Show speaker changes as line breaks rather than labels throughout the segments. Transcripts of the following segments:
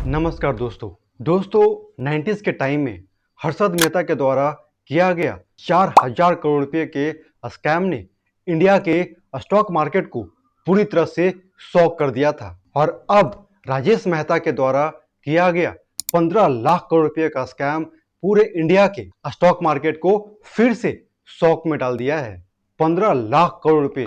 नमस्कार दोस्तों 90s के टाइम में हर्षद मेहता के द्वारा किया गया 4,000 करोड़ रुपए के स्कैम ने इंडिया के स्टॉक मार्केट को पूरी तरह से शॉक कर दिया था। और अब राजेश मेहता के द्वारा किया गया 15 लाख करोड़ रुपए का स्कैम पूरे इंडिया के स्टॉक मार्केट को फिर से शॉक में डाल दिया है। 15 लाख करोड़ रुपए।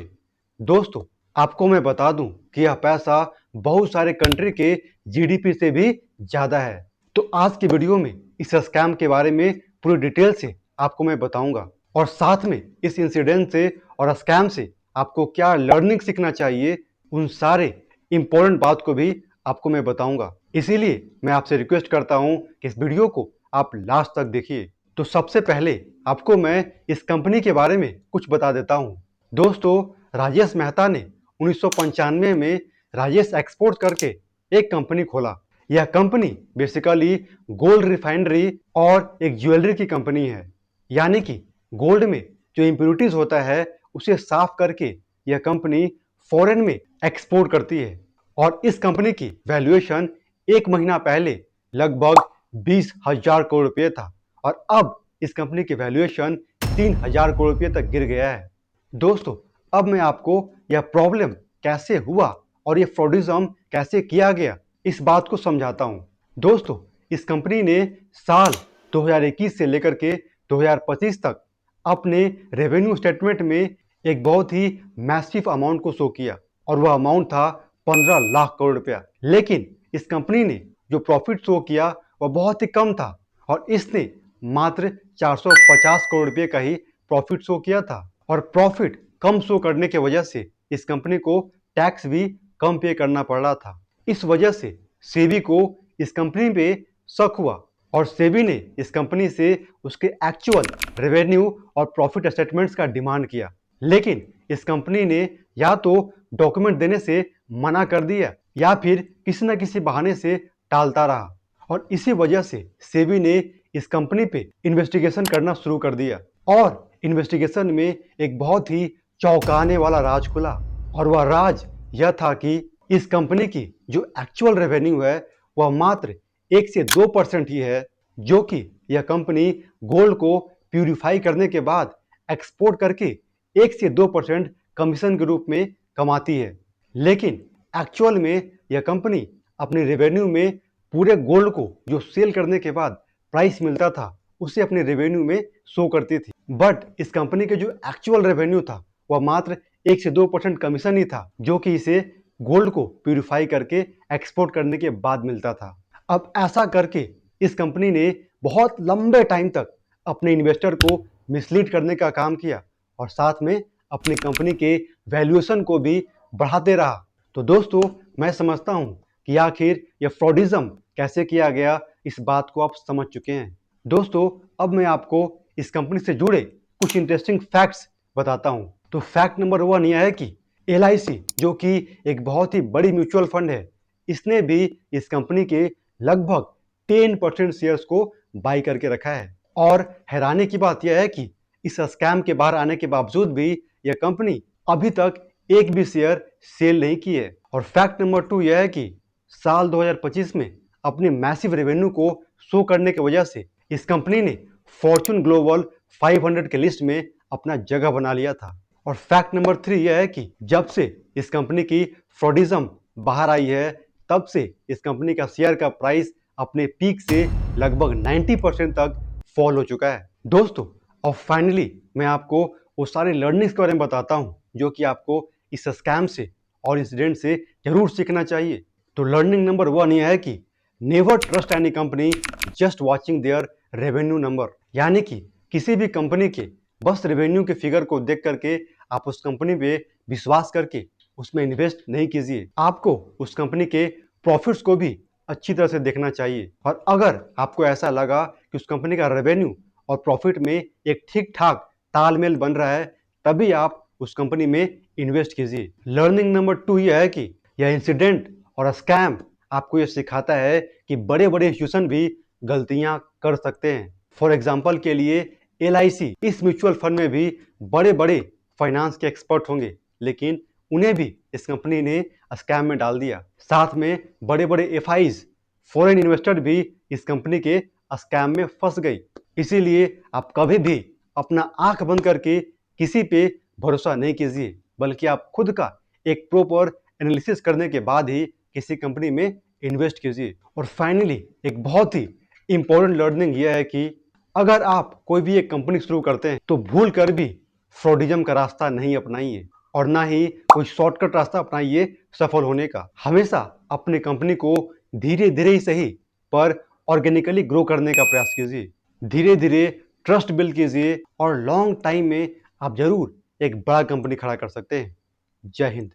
दोस्तों, आपको मैं बता दूं कि यह पैसा बहुत सारे कंट्री के जीडीपी से भी ज्यादा है। तो आज की वीडियो में इस स्कैम के बारे में पूरी डिटेल से आपको मैं बताऊंगा और साथ में इस इंसिडेंट से और स्कैम से आपको क्या लर्निंग सीखना चाहिए, उन सारे इंपॉर्टेंट बात को भी आपको मैं बताऊंगा। इसीलिए मैं आपसे रिक्वेस्ट करता हूं कि इस वीडियो को आप लास्ट तक देखिए। तो सबसे पहले आपको मैं इस कंपनी के बारे में कुछ बता देता हूं। दोस्तों, राजेश मेहता ने 1995 में राजेश एक्सपोर्ट करके एक कंपनी खोला। यह कंपनी बेसिकली गोल्ड रिफाइनरी और एक ज्वेलरी की कंपनी है। यानी कि गोल्ड में जो इम्प्योरिटीज होता है उसे साफ करके यह कंपनी फॉरेन में एक्सपोर्ट करती है। और इस कंपनी की वैल्यूएशन एक महीना पहले लगभग 20,000 करोड़ रुपए था और अब इस कंपनी की वैल्यूएशन 3,000 करोड़ रुपए तक गिर गया है। दोस्तों, अब मैं आपको यह प्रॉब्लम कैसे हुआ और यह फ्रॉडिज्म कैसे किया गया इस बात को समझाता हूं। दोस्तों, इस कंपनी ने साल 2021 से लेकर के 2025 तक अपने रेवेन्यू स्टेटमेंट में एक बहुत ही मैसिव अमाउंट को शो किया और वह अमाउंट था 15 लाख करोड़ रुपया। लेकिन इस कंपनी ने जो प्रॉफिट शो किया वह बहुत ही कम था और इसने मात्र 450 करोड़ रुपए का ही प्रॉफिट शो किया था। और प्रॉफिट कम शो करने की वजह से इस कंपनी को टैक्स भी कम पे करना पड़ रहा था। इस वजह से सेबी को इस कंपनी पे शक हुआ और सेबी ने इस कंपनी से उसके एक्चुअल रेवेन्यू और प्रॉफिट स्टेटमेंट्स का डिमांड किया। लेकिन इस कंपनी ने या तो डॉक्यूमेंट देने से मना कर दिया या फिर किसी न किसी बहाने से टालता रहा और इसी वजह से सेबी ने इस कंपनी पे इन्वेस्टिगेशन करना शुरू कर दिया। और इन्वेस्टिगेशन में एक बहुत ही चौंकाने वाला राज खुला और वह राज यह था कि इस कंपनी की जो एक्चुअल रेवेन्यू है वह मात्र 1 से 2% ही है, जो कि यह कंपनी गोल्ड को प्यूरिफाई करने के बाद एक्सपोर्ट करके 1 से 2% कमीशन के रूप में कमाती है। लेकिन एक्चुअल में यह कंपनी अपने रेवेन्यू में पूरे गोल्ड को जो सेल करने के बाद प्राइस मिलता था उसे अपने रेवेन्यू में शो करती थी। बट इस कंपनी के जो एक्चुअल रेवेन्यू था वह मात्र 1 से 2% कमीशन ही था, जो कि इसे गोल्ड को प्यूरिफाई करके एक्सपोर्ट करने के बाद मिलता था। अब ऐसा करके इस कंपनी ने बहुत लंबे टाइम तक अपने इन्वेस्टर को मिसलीड करने का काम किया और साथ में अपनी कंपनी के वैल्यूएशन को भी बढ़ाते रहा। तो दोस्तों, मैं समझता हूं कि आखिर यह फ्रॉडिज्म कैसे किया गया इस बात को आप समझ चुके हैं। दोस्तों, अब मैं आपको इस कंपनी से जुड़े कुछ इंटरेस्टिंग फैक्ट्स बताता हूं। तो फैक्ट नंबर 1 यह है कि एलआईसी, जो कि एक बहुत ही बड़ी म्यूचुअल फंड है, इसने भी इस कंपनी के लगभग 10% शेयर्स को बाई करके रखा है। और हैरानी की बात यह है कि इस स्कैम के बाहर आने के बावजूद भी यह कंपनी अभी तक एक भी शेयर सेल नहीं की है। और फैक्ट नंबर 2 यह है कि साल 2025 में अपने मैसिव रेवेन्यू को शो करने की वजह से इस कंपनी ने फॉर्च्यून ग्लोबल 500 के लिस्ट में अपना जगह बना लिया था। और फैक्ट नंबर 3 यह है कि जब से इस कंपनी की फ्रॉडिज्म बाहर आई है तब से इस कंपनी का शेयर का प्राइस अपने पीक से लगभग 90% तक फॉल हो चुका है। दोस्तों, और फाइनली मैं आपको वो सारे लर्निंग्स के बारे में बताता हूं जो कि आपको इस स्कैम से और इंसिडेंट से जरूर सीखना चाहिए। तो लर्निंग नंबर 1 यह है कि never trust any company just watching their revenue number. यानी कि किसी भी कंपनी के बस रेवेन्यू के फिगर को देख करके आप उस कंपनी पे विश्वास करके उसमें इन्वेस्ट नहीं कीजिए। आपको उस कंपनी के प्रॉफिट्स को भी अच्छी तरह से देखना चाहिए। और अगर आपको ऐसा लगा कि उस कंपनी का रेवेन्यू और प्रॉफिट में एक ठीक ठाक तालमेल बन रहा है, तभी आप उस कंपनी में इन्वेस्ट कीजिए। लर्निंग नंबर 2 यह है कि यह इंसिडेंट और स्कैम आपको यह सिखाता है कि बड़े बड़े इंस्टीट्यूशन भी गलतियां कर सकते हैं। फॉर एग्जाम्पल के लिए एलआईसी, इस म्यूचुअल फंड में भी बड़े बड़े फाइनेंस के एक्सपर्ट होंगे, लेकिन उन्हें भी इस कंपनी ने स्कैम में डाल दिया। साथ में बड़े बड़े एफआईज, फॉरेन इन्वेस्टर भी इस कंपनी के स्कैम में फंस गई। इसीलिए आप कभी भी अपना आंख बंद करके किसी पे भरोसा नहीं कीजिए, बल्कि आप खुद का एक प्रॉपर एनालिसिस करने के बाद ही किसी कंपनी में इन्वेस्ट कीजिए। और फाइनली एक बहुत ही इंपॉर्टेंट लर्निंग यह है कि अगर आप कोई भी एक कंपनी शुरू करते हैं तो भूल कर भी फ्रॉडिज्म का रास्ता नहीं अपनाइए और ना ही कोई शॉर्टकट रास्ता अपनाइए सफल होने का। हमेशा अपनी कंपनी को धीरे धीरे ही सही पर ऑर्गेनिकली ग्रो करने का प्रयास कीजिए। धीरे धीरे ट्रस्ट बिल्ड कीजिए और लॉन्ग टाइम में आप जरूर एक बड़ा कंपनी खड़ा कर सकते हैं। जय हिंद।